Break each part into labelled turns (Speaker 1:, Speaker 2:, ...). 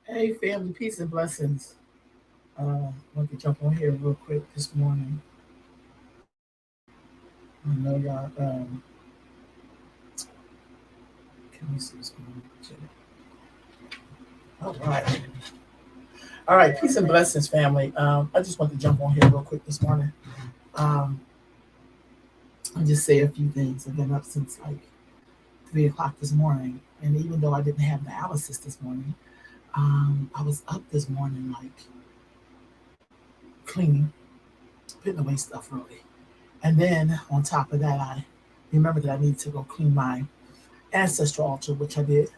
Speaker 1: Hey, family, peace and blessings. Want to jump on here real quick this morning. I know y'all. Can we see what's going on? All right, all right. Peace and blessings, family. I just want to jump on here real quick this morning. Um, and just say a few things. I've been up since like 3 o'clock this morning, and even though I didn't have dialysis this morning, I was up this morning like cleaning, putting away stuff really. And then on top of that, I remembered that I needed to go clean my ancestral altar, which I did,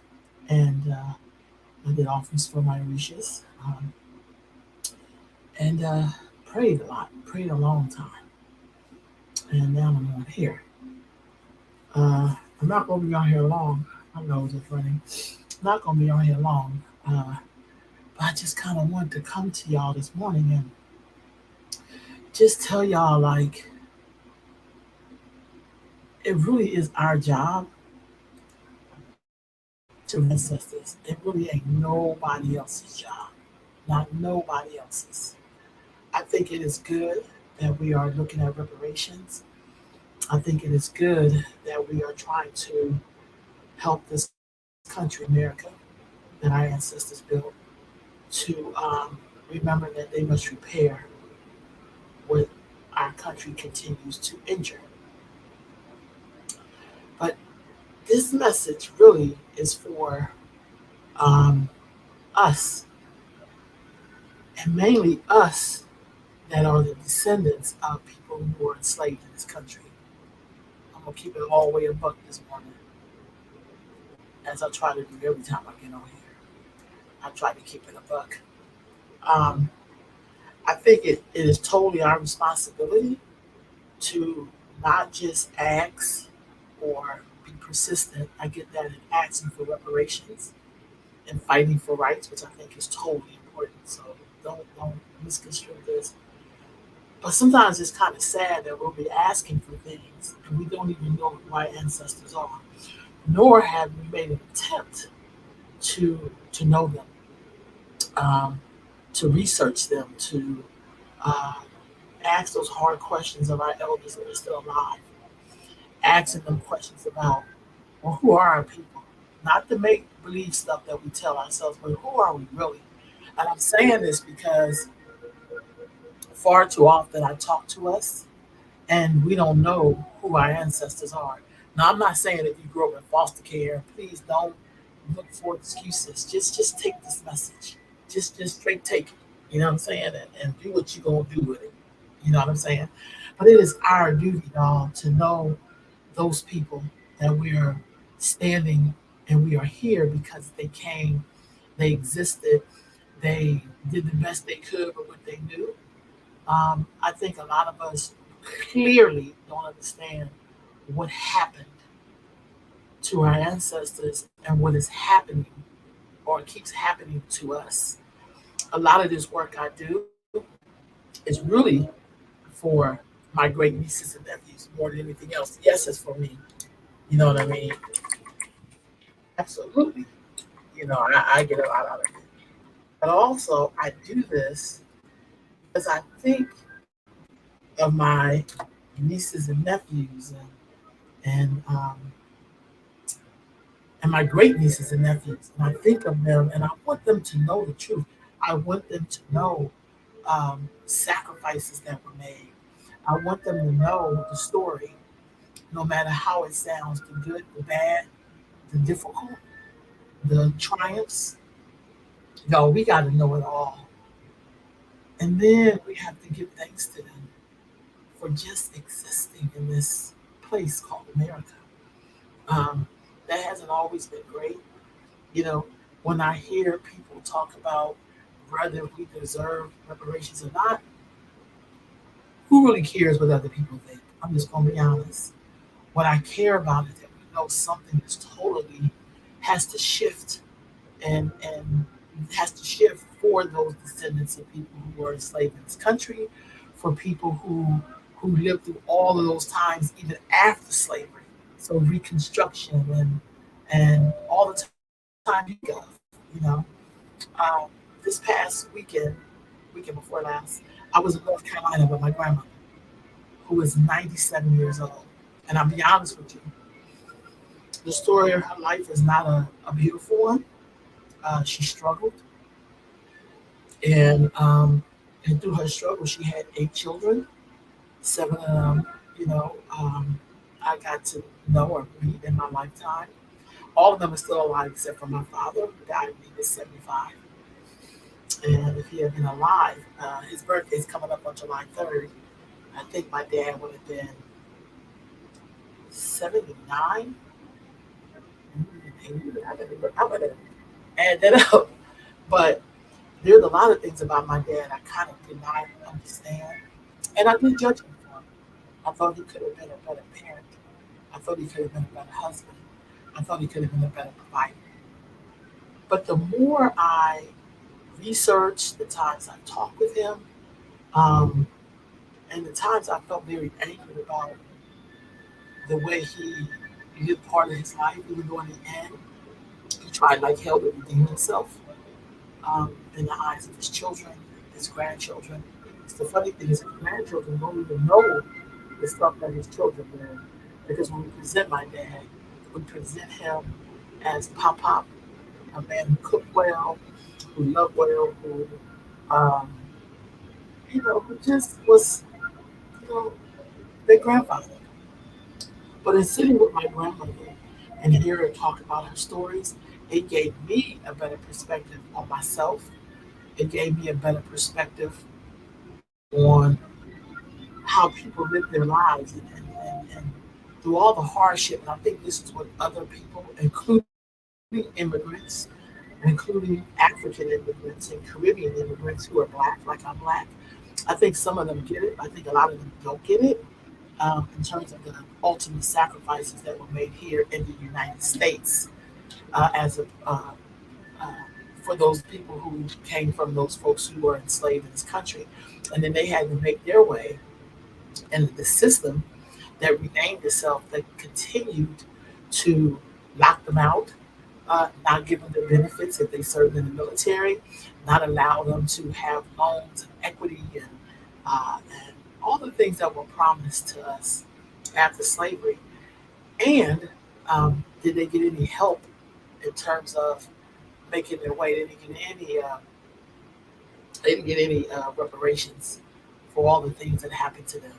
Speaker 1: and I did offerings for my Orishas, and prayed a lot, prayed a long time, and now I'm on here. I'm not going to be on here long. My nose is running. I'm not going to be on here long, but I just kind of wanted to come to y'all this morning and just tell y'all like it really is our job to ancestors. It really ain't nobody else's job, not nobody else's. I think it is good that we are looking at reparations. I think it is good that we are trying to help this country, America, that our ancestors built, to remember that they must repair what our country continues to injure. But this message really is for um, us, and mainly us that are the descendants of people who were enslaved in this country. I'm gonna keep it all the way a buck this morning, as I try to do every time I get on here. I try to keep it a buck. Um, I think it is totally our responsibility to not just ask or be persistent. I get that in asking for reparations and fighting for rights, which I think is totally important. So don't misconstrue this. But sometimes it's kind of sad that we'll be asking for things and we don't even know who our ancestors are, nor have we made an attempt to to know them, um, to research them, to uh, ask those hard questions of our elders that are still alive, asking them questions about, well, who are our people? Not the make believe stuff that we tell ourselves, but who are we really? And I'm saying this because far too often I talk to us and we don't know who our ancestors are. Now, I'm not saying if you grew up in foster care, please don't look for excuses. Just take this message. Just straight take it. You know what I'm saying? And do what you're gonna do with it. You know what I'm saying? But it is our duty, y'all, to know those people that we are standing and we are here because they came, they existed, they did the best they could with what they knew. I think a lot of us clearly don't understand what happened to our ancestors and what is happening or keeps happening to us. A lot of this work I do is really for my great nieces and nephews more than anything else. Yes, it's for me. You know what I mean? Absolutely. I get a lot out of it. But also, I do this because I think of my nieces and nephews and my great nieces and nephews. And I think of them and I want them to know the truth. I want them to know sacrifices that were made. I want them to know the story, no matter how it sounds, the good, the bad, the difficult, the triumphs. No, we got to know it all. And then we have to give thanks to them for just existing in this place called America. Um, that hasn't always been great. You know, when I hear people talk about whether we deserve reparations or not, who really cares what other people think? I'm just going to be honest. What I care about is that we know something is totally has to shift and has to shift for those descendants of people who were enslaved in this country, for people who lived through all of those times even after slavery. So Reconstruction and all the time you go, you know. Um, this past weekend before last, I was in North Carolina with my grandmother, who is 97 years old. And I'll be honest with you, the story of her life is not a beautiful one. She struggled, and through her struggle, she had 8 children. Seven of them, you know, I got to know or meet in my lifetime. All of them are still alive except for my father, who died when he was 75. And if he had been alive, his birthday's coming up on July 3rd. I think my dad would have been 79. I would have add that up. But there's a lot of things about my dad I kind of did not understand. And I did judge him for it. I thought he could have been a better parent. I thought he could have been a better husband. I thought he could have been a better provider. But the more I researched, the times I talked with him, um, and the times I felt very angry about the way he lived part of his life, even though in the end he tried like hell to redeem himself in the eyes of his children, his grandchildren. It's the funny thing is his grandchildren don't even know the stuff that his children learn. Because when we present my dad, we present him as Pop Pop, a man who cooked well, who loved well, who um, who just was, you know, their grandfather. But in sitting with my grandmother and hear her talk about her stories, it gave me a better perspective on myself. It gave me a better perspective on how people live their lives and through all the hardship. And I think this is what other people, including immigrants, including African immigrants and Caribbean immigrants who are black, like I'm black, I think some of them get it. I think a lot of them don't get it in terms of the ultimate sacrifices that were made here in the United States as uh, for those people who came from those folks who were enslaved in this country. And then they had to make their way in the system that renamed itself, that continued to lock them out, not give them the benefits if they served in the military, not allow them to have loans and equity and all the things that were promised to us after slavery. And did they get any help in terms of making their way? They didn't get any reparations for all the things that happened to them.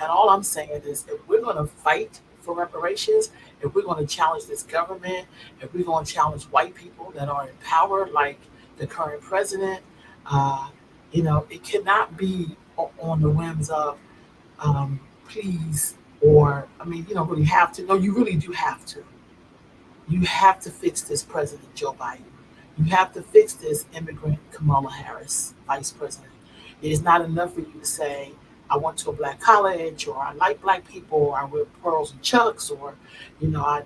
Speaker 1: And all I'm saying is, if we're going to fight for reparations, if we're going to challenge this government, if we're going to challenge white people that are in power, like the current president, uh, it cannot be on the whims of please, or I mean, you don't really have to. No, you really do have to. You have to fix this President Joe Biden. You have to fix this immigrant Kamala Harris, Vice President. It is not enough for you to say, I went to a black college, or I like black people, or I wear pearls and chucks, or, I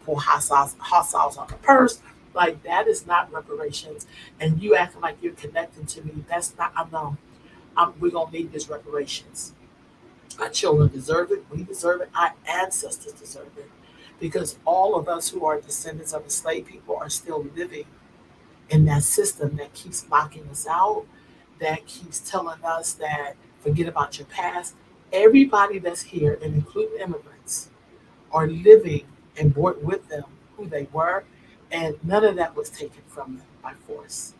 Speaker 1: pour hot sauce on the purse. Like, that is not reparations. And you acting like you're connecting to me, that's not, I know. We're going to need this reparations. Our children deserve it. We deserve it. Our ancestors deserve it. Because all of us who are descendants of enslaved people are still living in that system that keeps locking us out, that keeps telling us that forget about your past. Everybody that's here, and including immigrants, are living and brought with them who they were, and none of that was taken from them by force.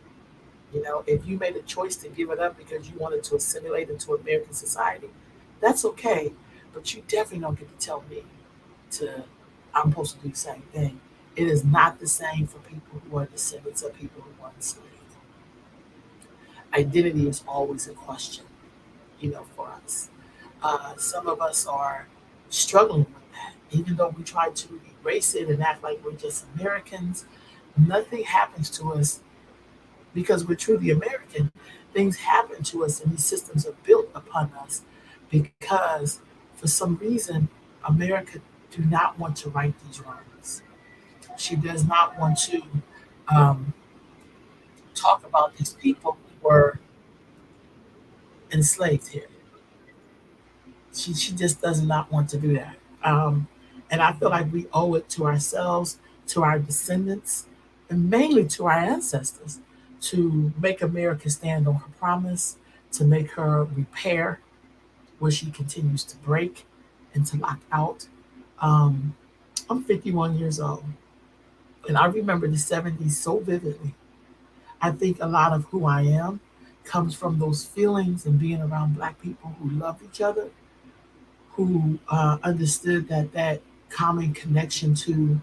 Speaker 1: If you made a choice to give it up because you wanted to assimilate into American society, that's okay. But you definitely don't get to tell me to I'm supposed to do the same thing. It is not the same for people who are descendants of people who were enslaved. Identity is always a question, for us. Some of us are struggling with that, even though we try to erase it and act like we're just Americans. Nothing happens to us because we're truly American. Things happen to us, and these systems are built upon us because, for some reason, America do not want to right these wrongs. She does not want to um, talk about these people who were enslaved here. She just does not want to do that. And I feel like we owe it to ourselves, to our descendants, and mainly to our ancestors to make America stand on her promise, to make her repair where she continues to break and to lock out. Um, I'm 51 years old, and I remember the 70s so vividly. I think a lot of who I am comes from those feelings and being around Black people who loved each other, who understood that common connection to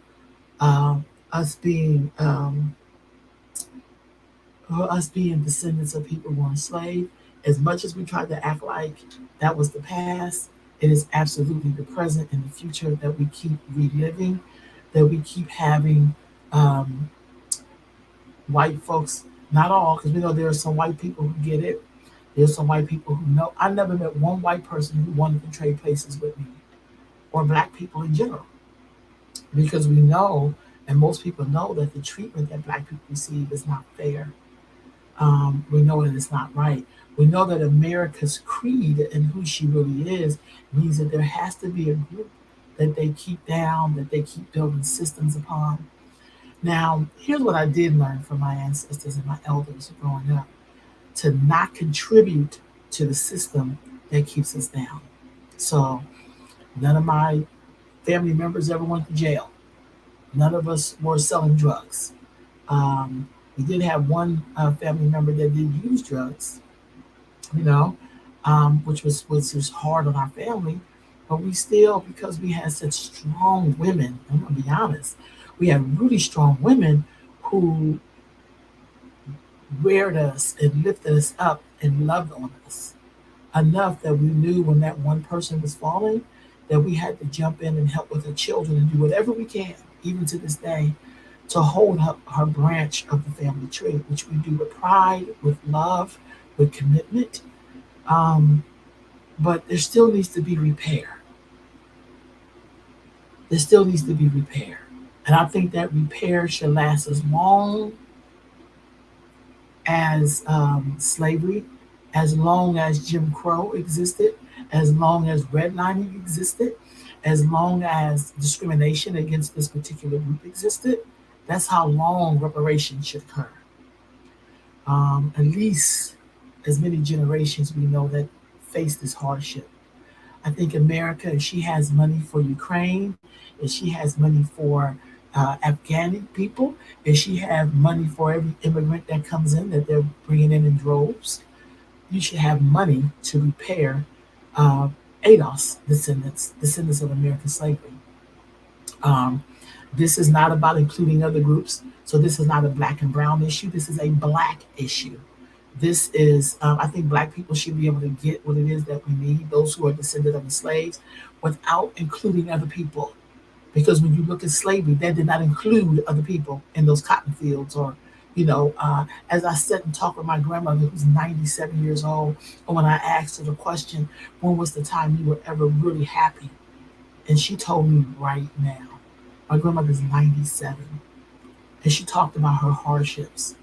Speaker 1: uh, us being us being descendants of people who were enslaved. As much as we tried to act like that was the past, it is absolutely the present and the future that we keep reliving, that we keep having um, white folks, not all, because we know there are some white people who get it. There's some white people who know. I never met one white person who wanted to trade places with me, or Black people in general, because we know, and most people know, that the treatment that Black people receive is not fair. We know that it's not right. We know that America's creed and who she really is means that there has to be a group that they keep down, that they keep building systems upon. Now, here's what I did learn from my ancestors and my elders growing up: to not contribute to the system that keeps us down. So, none of my family members ever went to jail. None of us were selling drugs. Um, we did have one family member that did use drugs, you know, which was hard on our family. But we still, because we had such strong women, I'm gonna be honest, we had really strong women who reared us and lifted us up and loved on us enough that we knew when that one person was falling that we had to jump in and help with her children and do whatever we can, even to this day, to hold her branch of the family tree, which we do with pride, with love, with commitment. Um, but there still needs to be repair. There still needs to be repair. And I think that repair should last as long as slavery, as long as Jim Crow existed, as long as redlining existed, as long as discrimination against this particular group existed. That's how long reparations should occur. At least as many generations we know that face this hardship. I think America, if she has money for Ukraine, if she has money for Afghani people, if she have money for every immigrant that comes in that they're bringing in droves, you should have money to repair uh, ADOS descendants of American slavery. Um, this is not about including other groups. So this is not a black and brown issue. This is a black issue. This is, I think Black people should be able to get what it is that we need, those who are descended of the slaves, without including other people. Because when you look at slavery, that did not include other people in those cotton fields, or, as I sat and talked with my grandmother, who's 97 years old, and when I asked her the question, when was the time you were ever really happy? And she told me right now. My grandmother's 97, and she talked about her hardships,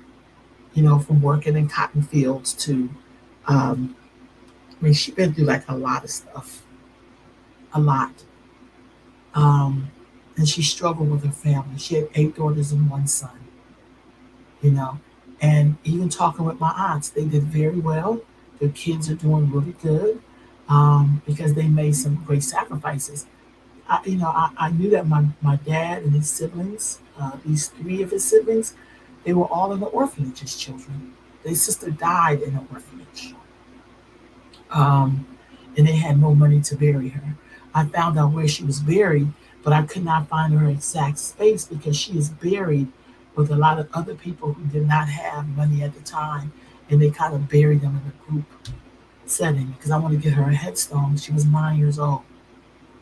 Speaker 1: from working in cotton fields to, um, I mean, she's been through like a lot of stuff, a lot. Um, and she struggled with her family. She had 8 daughters and one son, you know. And even talking with my aunts, they did very well. Their kids are doing really good because they made some great sacrifices. I knew that my dad and his siblings, these three of his siblings, they were all in the orphanage as children. Their sister died in an orphanage, um, and they had no money to bury her. I found out where she was buried, but I could not find her exact space because she is buried with a lot of other people who did not have money at the time, and they kind of buried them in a group setting because I want to get her a headstone. She was 9 years old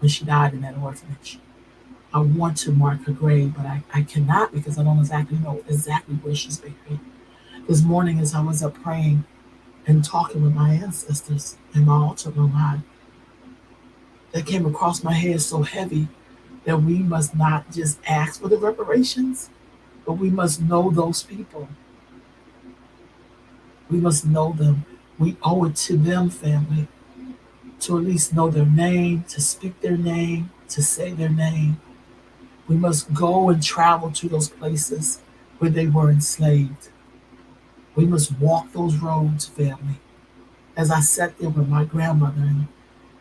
Speaker 1: when she died in that orphanage. I want to mark her grave, but I cannot because I don't exactly where she's buried. This morning, as I was up praying and talking with my ancestors in my altar room, that came across my head so heavy that we must not just ask for the reparations, but we must know those people. We must know them. We owe it to them, family, to at least know their name, to speak their name, to say their name. We must go and travel to those places where they were enslaved. We must walk those roads, family. As I sat there with my grandmother and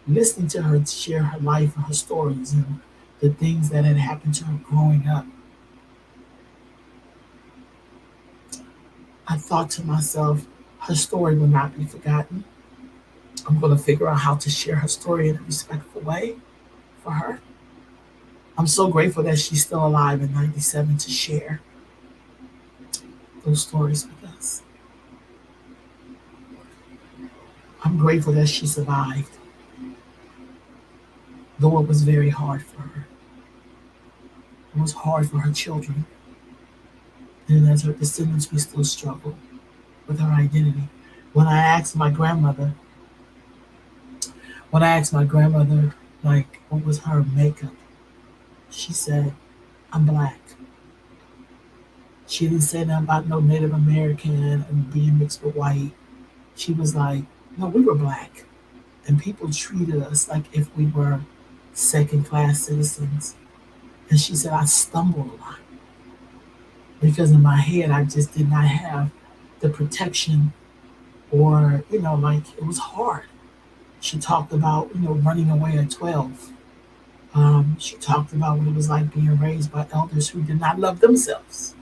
Speaker 1: listening to her share her life and her stories and the things that had happened to her growing up, I thought to myself, her story will not be forgotten. I'm going to figure out how to share her story in a respectful way for her. I'm so grateful that she's still alive in 97 to share those stories with us. I'm grateful that she survived, though it was very hard for her. It was hard for her children. And as her descendants, we still struggle with her identity. When I asked my grandmother, when I asked my grandmother, like, what was her makeup, she said, I'm black. She didn't say nothing about no Native American and being mixed with white. She was like, no, we were black. And people treated us like if we were second class citizens. And she said, I stumbled a lot because in my head, I just did not have the protection or, like it was hard. She talked about, running away at 12. She talked about what it was like being raised by elders who did not love themselves.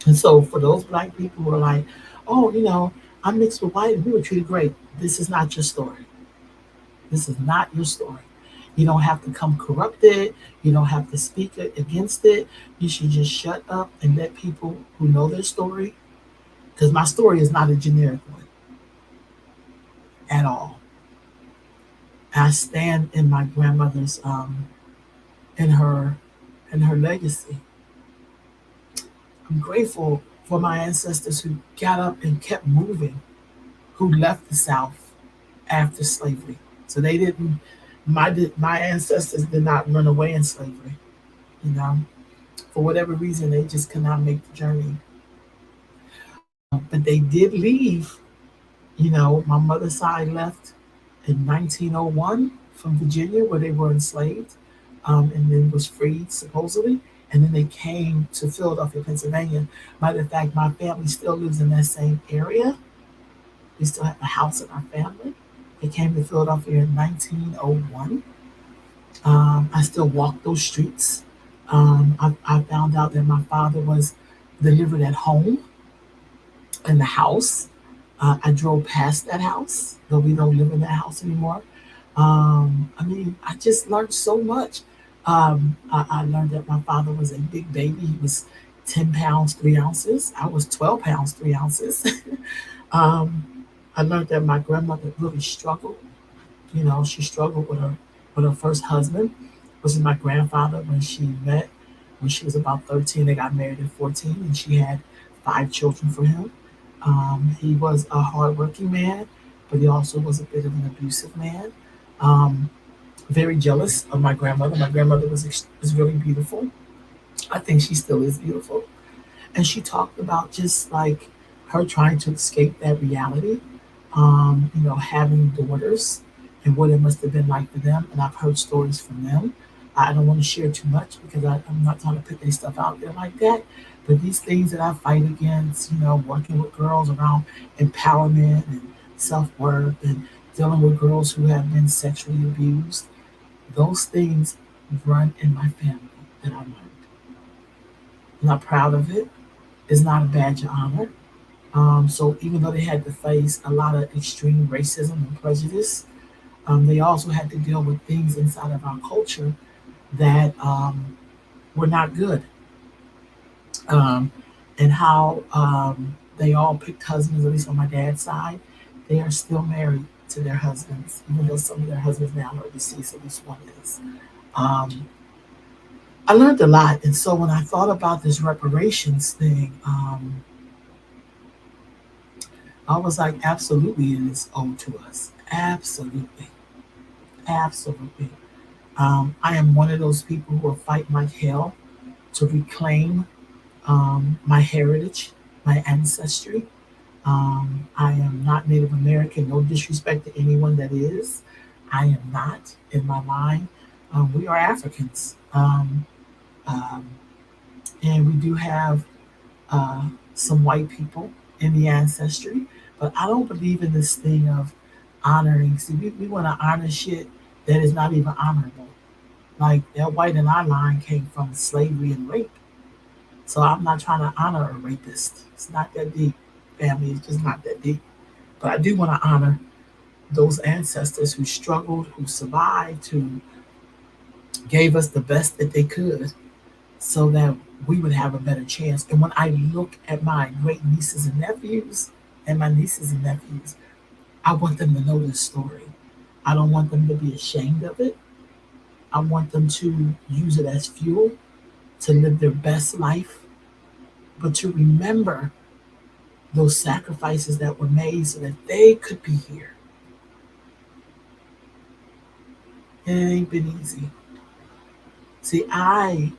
Speaker 1: And so for those black people who are like, oh, I'm mixed with white and we were treated great. This is not your story. This is not your story. You don't have to come corrupted. You don't have to speak against it. You should just shut up and let people who know their story, because my story is not a generic one at all. I stand in my grandmother's, in her, in her legacy. I'm grateful for my ancestors who got up and kept moving, who left the South after slavery. So they didn't. My ancestors did not run away in slavery. You know, for whatever reason, they just could not make the journey. But they did leave. My mother's side left in 1901 from Virginia, where they were enslaved, and then was freed supposedly. And then they came to Philadelphia, Pennsylvania. Matter of fact, my family still lives in that same area. We still have a house in our family. They came to Philadelphia in 1901. I still walk those streets. I found out that my father was delivered at home in the house. I drove past that house, though we don't live in that house anymore. I just learned so much. I learned that my father was a big baby. He was 10 pounds, 3 ounces. I was 12 pounds, 3 ounces. I learned that my grandmother really struggled. She struggled with her first husband, which is my grandfather. When she was about 13, they got married at 14, and she had 5 children for him. He was a hardworking man, but he also was a bit of an abusive man. Um, Very jealous of my grandmother. My grandmother was really beautiful. I think she still is beautiful. And she talked about just like her trying to escape that reality, having daughters and what it must have been like for them. And I've heard stories from them. I don't want to share too much because I'm not trying to put their stuff out there like that. But these things that I fight against, working with girls around empowerment and self worth and dealing with girls who have been sexually abused, those things run in my family that I learned. I'm not proud of it. It's not a badge of honor. So even though they had to face a lot of extreme racism and prejudice, they also had to deal with things inside of our culture that were not good, um, and how they all picked husbands. At least on my dad's side, they are still married to their husbands, even though some of their husbands now are deceased. At least one is. Um, I learned a lot, and so when I thought about this reparations thing, I was like, absolutely, it is owed to us. Absolutely, absolutely. I am one of those people who will fight like hell to reclaim my heritage, my ancestry. I am not Native American, no disrespect to anyone that is. I am not in my mind. We are Africans. Um, and we do have uh, some white people in the ancestry, but I don't believe in this thing of honoring. See, we want to honor shit that is not even honorable. Like that white in our line came from slavery and rape. So I'm not trying to honor a rapist. It's not that deep. Family is just not that deep. But I do want to honor those ancestors who struggled, who survived, who gave us the best that they could so that we would have a better chance. And when I look at my great nieces and nephews and my nieces and nephews, I want them to know this story. I don't want them to be ashamed of it. I want them to use it as fuel to live their best life, but to remember those sacrifices that were made so that they could be here. It ain't been easy. See, I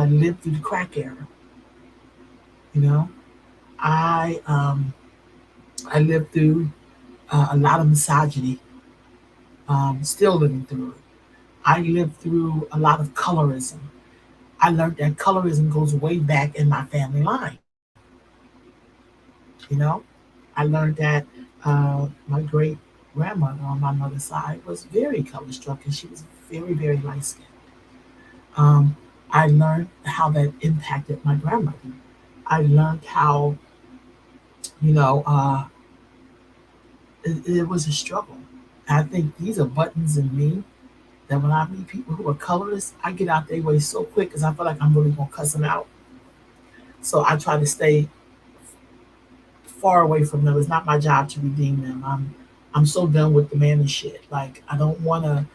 Speaker 1: lived through the crack era. You know, I um, I lived through a lot of misogyny. Still living through it. I lived through a lot of colorism. I learned that colorism goes way back in my family line. You know, I learned that my great grandmother on my mother's side was very color struck, and she was very, very light skinned. Um, I learned how that impacted my grandmother. I learned how, you know, it was a struggle. And I think these are buttons in me that when I meet people who are colorless, I get out their way so quick because I feel like I'm really gonna cuss them out. So I try to stay far away from them. It's not my job to redeem them. I'm so done with the man and shit. Like I don't want to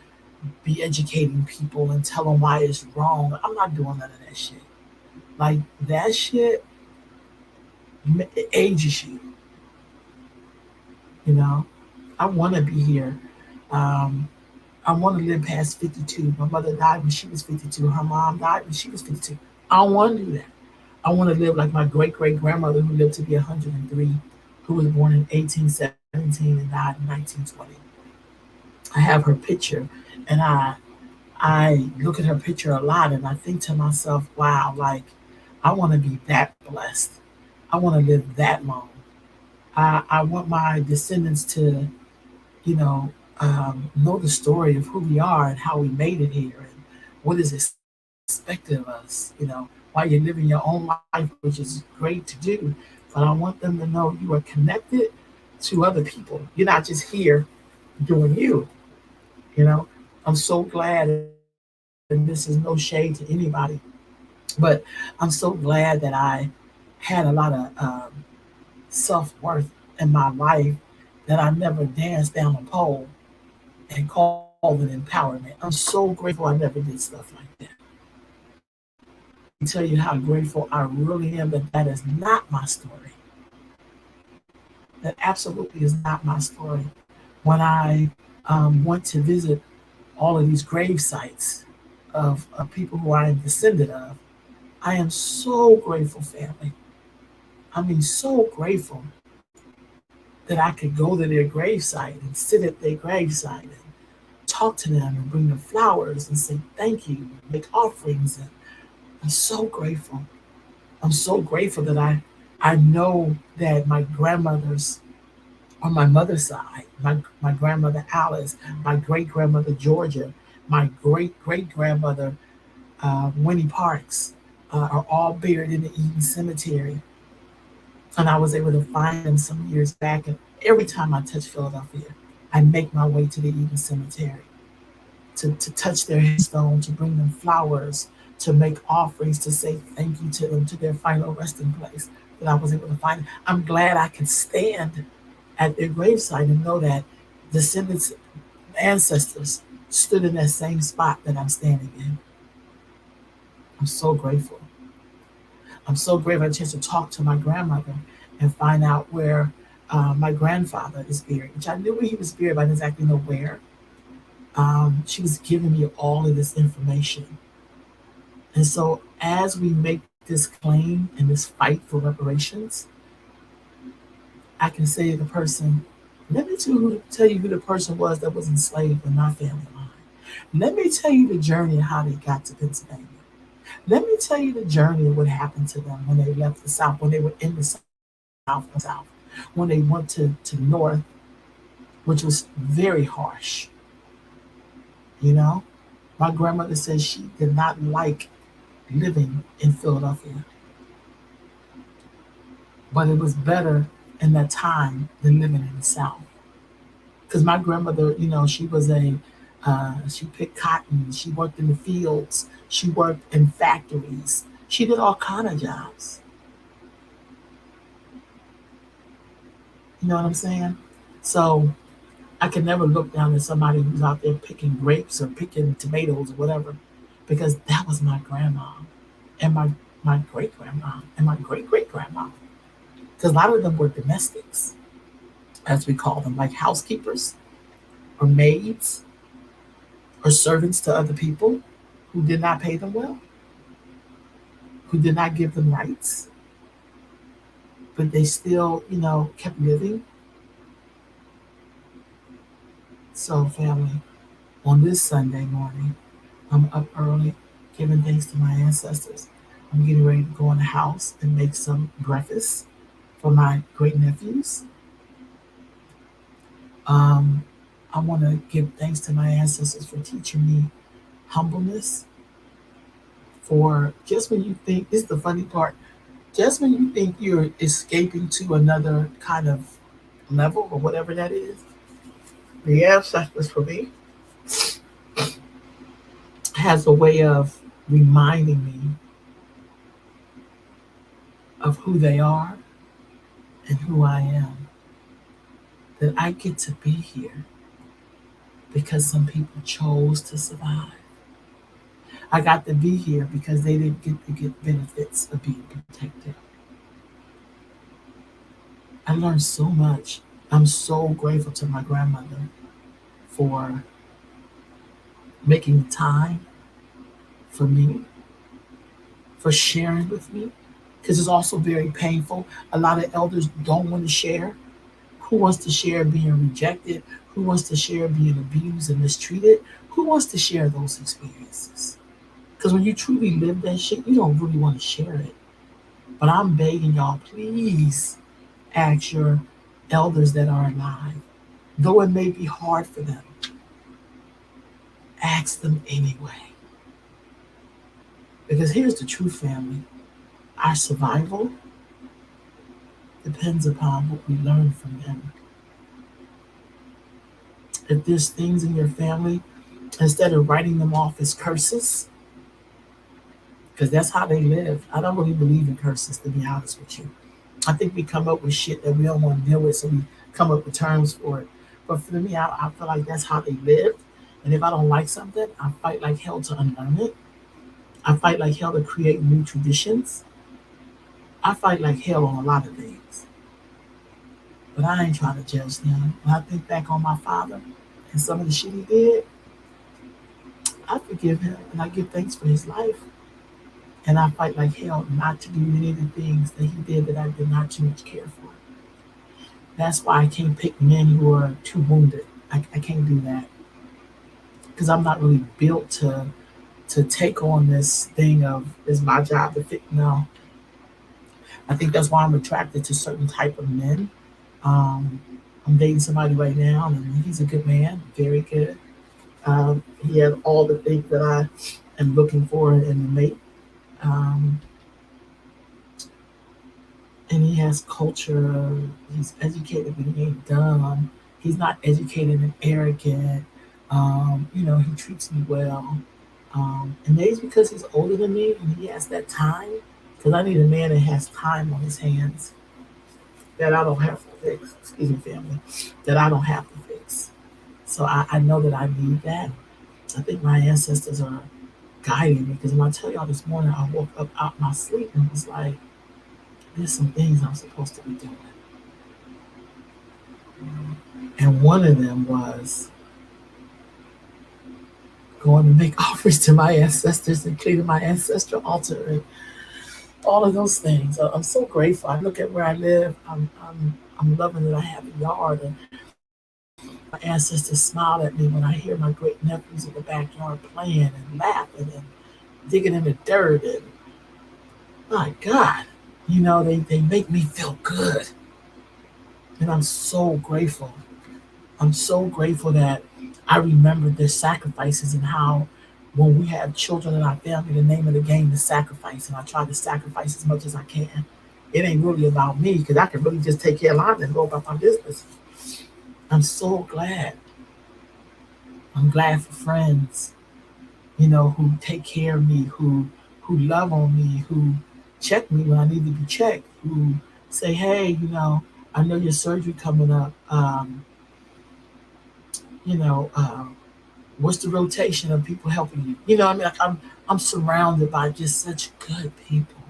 Speaker 1: be educating people and tell them why it's wrong. I'm not doing none of that shit. Like that shit it ages you. You know, I want to be here. Um, I want to live past 52. My mother died when she was 52. Her mom died when she was 52. I don't want to do that. I want to live like my great great grandmother who lived to be 103, who was born in 1817 and died in 1920. I have her picture, and I look at her picture a lot, and I think to myself, wow, like I want to be that blessed. I want to live that long. I want my descendants to, you know the story of who we are and how we made it here and what is expected of us, while you're living your own life, which is great to do. But I want them to know you are connected to other people. You're not just here doing you, you know. I'm so glad, and this is no shade to anybody, but I'm so glad that I had a lot of self worth in my life that I never danced down a pole and called it empowerment. I'm so grateful I never did stuff like that. Let me tell you how grateful I really am that that is not my story. That absolutely is not my story. When I went to visit all of these grave sites of people who I am descendant of, I am so grateful, family. I mean, so grateful that I could go to their gravesite and sit at their gravesite and talk to them and bring them flowers and say thank you and make offerings. And I'm so grateful. I'm so grateful that I know that my grandmothers on my mother's side, my grandmother Alice, my great grandmother Georgia, my great great grandmother Winnie Parks are all buried in the Eden Cemetery. And I was able to find them some years back. And every time I touch Philadelphia, I make my way to the Eden Cemetery to touch their headstone, to bring them flowers, to make offerings, to say thank you to them, to their final resting place that I was able to find. I'm glad I can stand at their gravesite and know that descendants, ancestors stood in that same spot that I'm standing in. I'm so grateful. I'm so grateful I had a chance to talk to my grandmother and find out where my grandfather is buried, which I knew where he was buried, but I didn't exactly know where. She was giving me all of this information. And so as we make this claim and this fight for reparations, I can say to the person, let me tell you who the person was that was enslaved in my family line. Let me tell you the journey of how they got to Pennsylvania. Let me tell you the journey of what happened to them when they left the South, when they were in the South, when they went to North, which was very harsh. You know, my grandmother said she did not like living in Philadelphia, but it was better in that time than living in the South. Because my grandmother, you know, she picked cotton, she worked in the fields, she worked in factories, she did all kind of jobs. You know what I'm saying? So I can never look down at somebody who's out there picking grapes or picking tomatoes or whatever, because that was my grandma and my great grandma and my great great grandma. Because a lot of them were domestics, as we call them, like housekeepers or maids or servants to other people who did not pay them well, who did not give them rights, but they still, you know, kept living. So, family, on this Sunday morning, I'm up early, giving thanks to my ancestors. I'm getting ready to go in the house and make some breakfast for my great nephews. Um, I want to give thanks to my ancestors for teaching me humbleness. For just when you think, this is the funny part, just when you think you're escaping to another kind of level or whatever that is, the ancestors for me has a way of reminding me of who they are and who I am. That I get to be here because some people chose to survive. I got to be here because they didn't get to get benefits of being protected. I learned so much. I'm so grateful to my grandmother for making time for me, for sharing with me, because it's also very painful. A lot of elders don't want to share. Who wants to share being rejected? Who wants to share being abused and mistreated? Who wants to share those experiences? Because when you truly live that shit, you don't really want to share it. But I'm begging y'all, please ask your elders that are alive, though it may be hard for them, ask them anyway. Because here's the truth, family, our survival depends upon what we learn from them. If there's things in your family, instead of writing them off as curses, because that's how they live. I don't really believe in curses, to be honest with you. I think we come up with shit that we don't want to deal with, so we come up with terms for it. But for me, I feel like that's how they live. And if I don't like something, I fight like hell to unlearn it. I fight like hell to create new traditions. I fight like hell on a lot of things. But I ain't trying to judge them. When I think back on my father and some of the shit he did, I forgive him and I give thanks for his life. And I fight like hell not to do any of the things that he did that I did not too much care for. That's why I can't pick men who are too wounded. I can't do that because I'm not really built to take on this thing of it's my job to fit. No, I think that's why I'm attracted to certain type of men. Um, I'm dating somebody right now, and he's a good man, very good. He has all the things that I am looking for in a mate. Um, and he has culture. He's educated, but he ain't dumb. He's not educated and arrogant. You know, he treats me well. And maybe it's because he's older than me and he has that time. Because I need a man that has time on his hands that I don't have to fix. Excuse me, family. That I don't have to fix. So I know that I need that. I think my ancestors are guiding me. Because when I tell y'all this morning, I woke up out my sleep and was like, there's some things I'm supposed to be doing. And one of them was going to make offerings to my ancestors and cleaning my ancestral altar and all of those things. I'm so grateful. I look at where I live. I'm loving that I have a yard, and my ancestors smile at me when I hear my great nephews in the backyard playing and laughing and digging in the dirt. And my God, they make me feel good. And I'm so grateful. I'm so grateful that I remember their sacrifices and how when we have children in our family, the name of the game is sacrifice. And I try to sacrifice as much as I can. It ain't really about me because I can really just take care of Lana and go about my business. I'm so glad. I'm glad for friends, who take care of me, who love on me, who check me when I need to be checked, who say, hey, I know your surgery coming up. You know, what's the rotation of people helping you? I mean, like I'm surrounded by just such good people,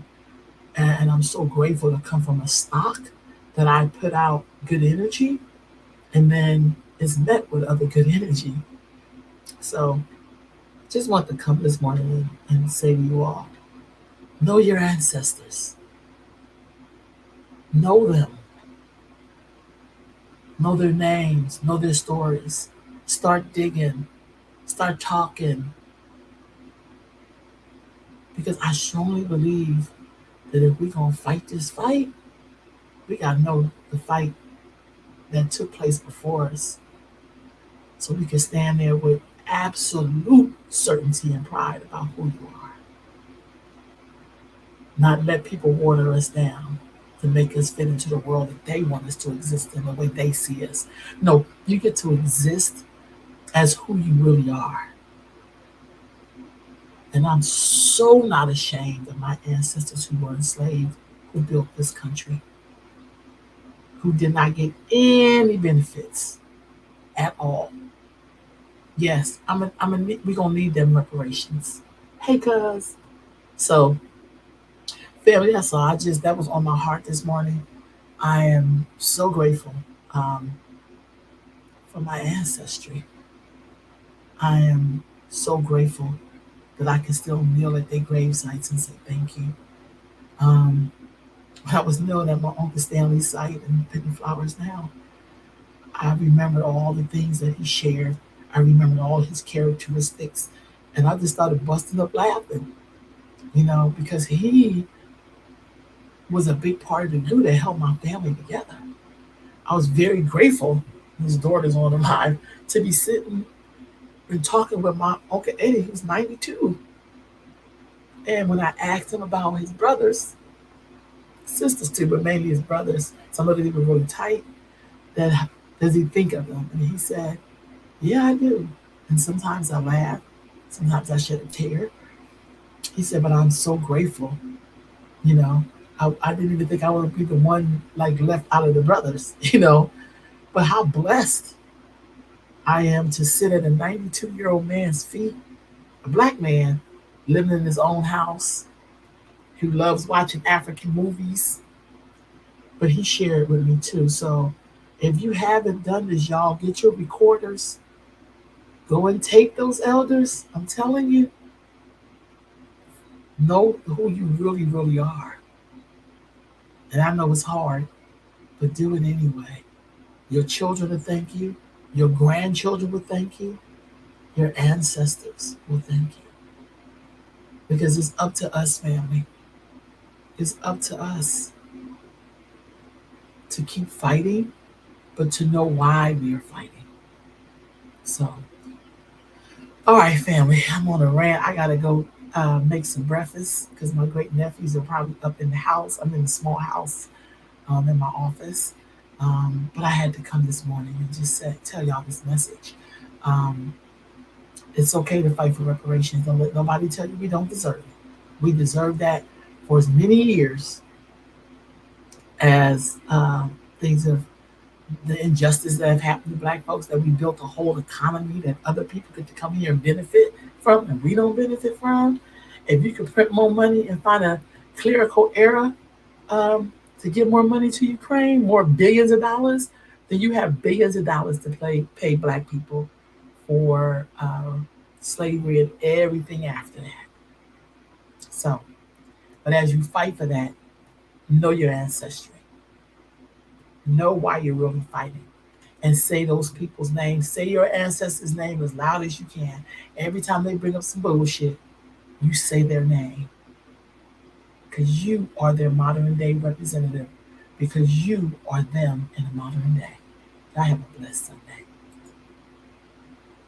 Speaker 1: and I'm so grateful to come from a stock that I put out good energy, and then is met with other good energy. So, just want to come this morning and say to you all, know your ancestors, know them, know their names, know their stories, start digging, start talking, because I strongly believe that if we're gonna fight this fight, we gotta know the fight that took place before us, so we can stand there with absolute certainty and pride about who you are. Not let people water us down to make us fit into the world that they want us to exist in the way they see us. No, you get to exist as who you really are. And I'm so not ashamed of my ancestors who were enslaved, who built this country, who did not get any benefits at all. Yes, we're gonna need them reparations. Hey, cuz. So, family, that's all. That was on my heart this morning. I am so grateful um, for my ancestry. I am so grateful that I can still kneel at their grave sites and say thank you. Um, I was kneeling at my Uncle Stanley's site and picking flowers now. I remembered all the things that he shared. I remembered all his characteristics. And I just started busting up laughing, because he was a big part of the glue that held my family together. I was very grateful, his daughter's on the line, to be sitting and talking with my Uncle Eddie, who's 92. And when I asked him about his brothers, sisters too, but mainly his brothers, some of them were really tight, that does he think of them? And he said, yeah, I do. And sometimes I laugh, sometimes I shed a tear. He said, but I'm so grateful, you know. I didn't even think I would be the one like left out of the brothers, But how blessed I am to sit at a 92-year-old man's feet, a black man living in his own house, who loves watching African movies, but he shared with me too. So if you haven't done this, y'all, get your recorders, go and tape those elders. I'm telling you, know who you really, really are. And I know it's hard, but do it anyway. Your children will thank you, your grandchildren will thank you, your ancestors will thank you. Because it's up to us, family. It's up to us to keep fighting, but to know why we are fighting. So, all right, family, I'm on a rant. I gotta go make some breakfast because my great nephews are probably up in the house. I'm in a small house in my office, but I had to come this morning and just tell y'all this message. Um, it's okay to fight for reparations. Don't let nobody tell you we don't deserve it. We deserve that for as many years as things of the injustice that have happened to black folks, that we built a whole economy that other people get to come here and benefit from and we don't benefit from. If you could print more money and find a clerical error to give more money to Ukraine, more billions of dollars, then you have billions of dollars to pay black people for slavery and everything after that. So, but as you fight for that, know your ancestry. Know why you're really fighting. And say those people's names. Say your ancestors' name as loud as you can. Every time they bring up some bullshit, You say their name because you are their modern day representative, because you are them in a modern day. I have a blessed Sunday.